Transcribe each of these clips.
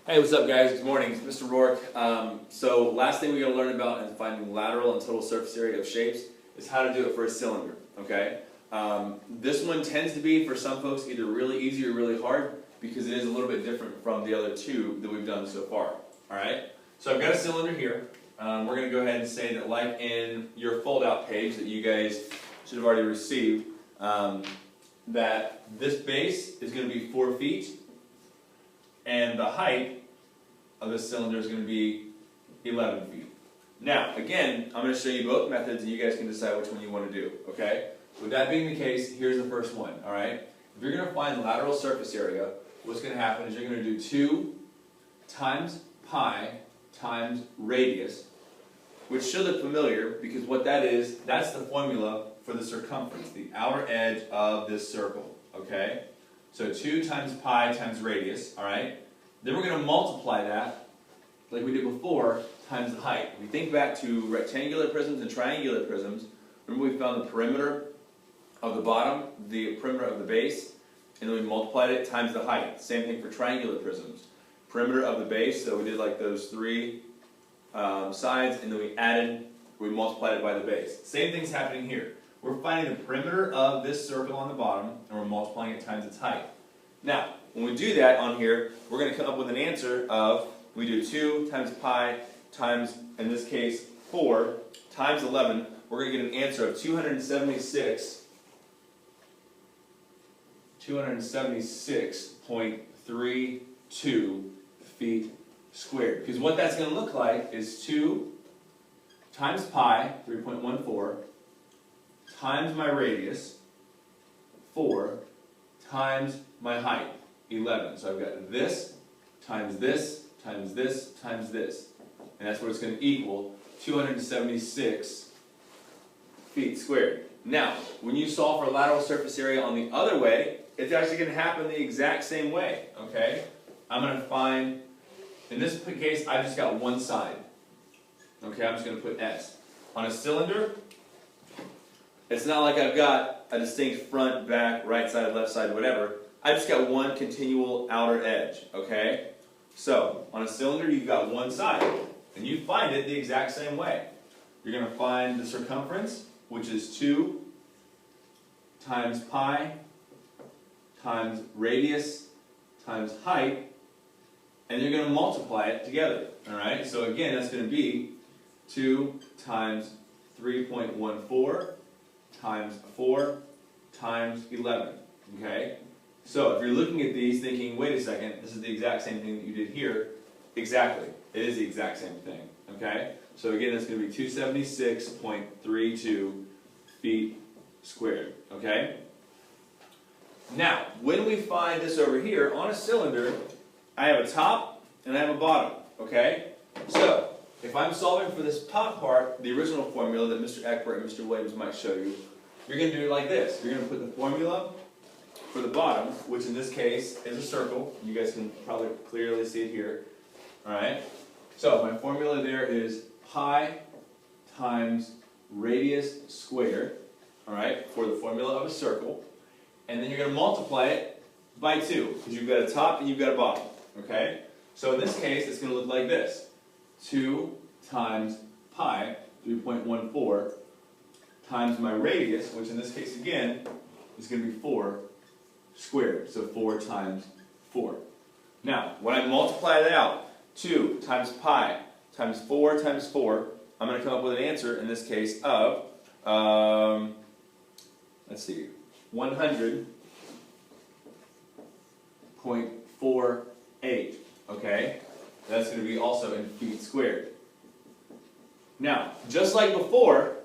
Hey, what's up guys? Good morning. It's Mr. Roark. So last thing we're going to learn about in finding lateral and total surface area of shapes is how to do it for a cylinder, okay? This one tends to be, for some folks, either really easy or really hard because it is a little bit different from the other two that we've done so far, alright? So I've got a cylinder here. We're going to go ahead and say that, like in your fold-out page that you guys should have already received, that this base is going to be 4 feet and the height of this cylinder is going to be 11 feet. Now, again, I'm going to show you both methods and you guys can decide which one you want to do, okay? With that being the case, here's the first one, alright? If you're going to find lateral surface area, what's going to happen is you're going to do 2 times pi times radius, which should look familiar because what that is, that's the formula for the circumference, the outer edge of this circle, okay? So 2 times pi times radius, alright? Then we're going to multiply that, like we did before, times the height. If we think back to rectangular prisms and triangular prisms, remember we found the perimeter of the bottom, the perimeter of the base, and then we multiplied it times the height. Same thing for triangular prisms. Perimeter of the base, so we did like those 3 sides, and then we multiplied it by the base. Same thing's happening here. We're finding the perimeter of this circle on the bottom, and we're multiplying it times its height. Now, when we do that on here, we're going to come up with an answer of, we do 2 times pi times, in this case, 4 times 11. We're going to get an answer of 276.32 feet squared. Because what that's going to look like is 2 times pi, 3.14, times my radius, 4, times my height, 11. So I've got this, times this, times this, times this. And that's what it's going to equal, 276 feet squared. Now, when you solve for lateral surface area on the other way, it's actually going to happen the exact same way, okay? I'm going to find, in this case, I just got one side. Okay, I'm just going to put S. On a cylinder, it's not like I've got a distinct front, back, right side, left side, whatever. I just got one continual outer edge, okay? So, on a cylinder, you've got one side, and you find it the exact same way. You're going to find the circumference, which is 2 times pi times radius times height, and you're going to multiply it together, alright? So again, that's going to be 2 times 3.14 times 4 times 11, okay? So if you're looking at these thinking, wait a second, this is the exact same thing that you did here, exactly, it is the exact same thing, okay? So again, that's going to be 276.32 feet squared, okay? Now, when we find this over here, on a cylinder, I have a top and I have a bottom, okay? So, if I'm solving for this top part, the original formula that Mr. Eckbert and Mr. Williams might show you, you're going to do it like this. You're going to put the formula for the bottom, which in this case is a circle. You guys can probably clearly see it here. Alright? So my formula there is pi times radius squared, alright, for the formula of a circle. And then you're going to multiply it by 2, because you've got a top and you've got a bottom. Okay? So in this case, it's going to look like this. 2 times pi, 3.14, times my radius, which in this case again is going to be 4 squared. So 4 times 4. Now, when I multiply that out, 2 times pi times 4 times 4, I'm going to come up with an answer in this case of, let's see, 100.48. Okay? That's going to be also in feet squared. Now, just like before,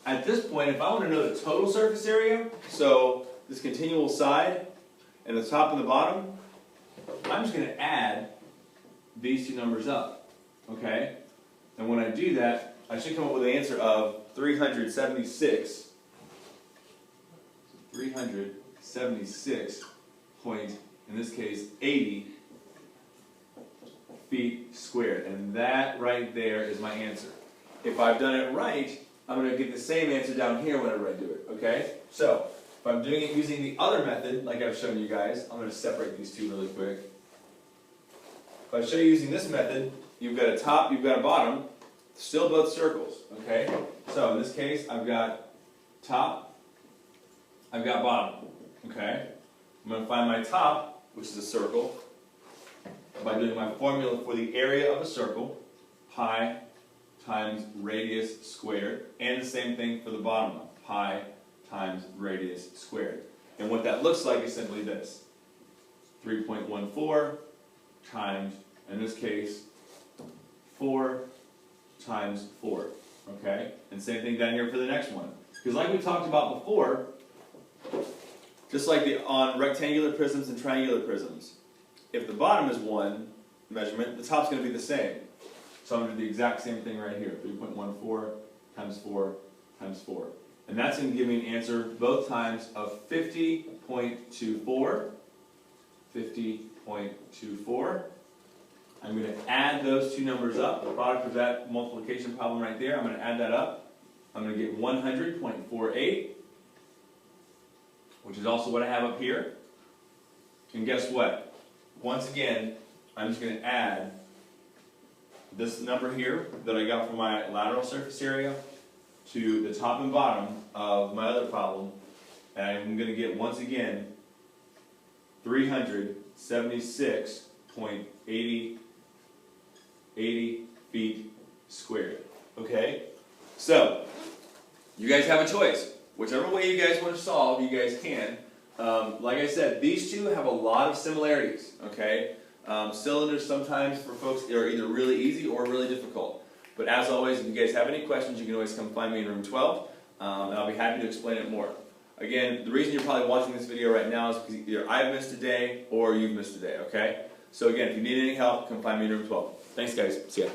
at this point, if I want to know the total surface area, so this continual side and the top and the bottom, I'm just going to add these two numbers up. Okay? And when I do that, I should come up with an answer of 376 point, in this case, 80 feet squared. And that right there is my answer. If I've done it right, I'm going to get the same answer down here whenever I do it. Okay? So, if I'm doing it using the other method, like I've shown you guys, I'm going to separate these two really quick. I show you using this method, you've got a top, you've got a bottom, still both circles, okay? So in this case, I've got top, I've got bottom, okay? I'm going to find my top, which is a circle, by doing my formula for the area of a circle, pi times radius squared, and the same thing for the bottom one, pi times radius squared. And what that looks like is simply this, 3.14 times, in this case, 4 times 4, okay? And same thing down here for the next one. Because like we talked about before, just like on rectangular prisms and triangular prisms, if the bottom is 1 measurement, the top's going to be the same. So I'm going to do the exact same thing right here, 3.14 times 4 times 4. And that's going to give me an answer both times of 50.24, 50.24. I'm going to add those two numbers up, the product of that multiplication problem right there, I'm going to add that up. I'm going to get 100.48, which is also what I have up here. And guess what? Once again, I'm just going to add this number here that I got from my lateral surface area to the top and bottom of my other problem, and I'm going to get, once again, 376.80 feet squared. Okay? So, you guys have a choice. Whichever way you guys want to solve, you guys can. Like I said, these two have a lot of similarities. Okay? Cylinders sometimes for folks are either really easy or really difficult. But as always, if you guys have any questions, you can always come find me in room 12, and I'll be happy to explain it more. Again, the reason you're probably watching this video right now is because either I've missed a day or you've missed a day, okay? So again, if you need any help, come find me in room 12. Thanks guys, see ya.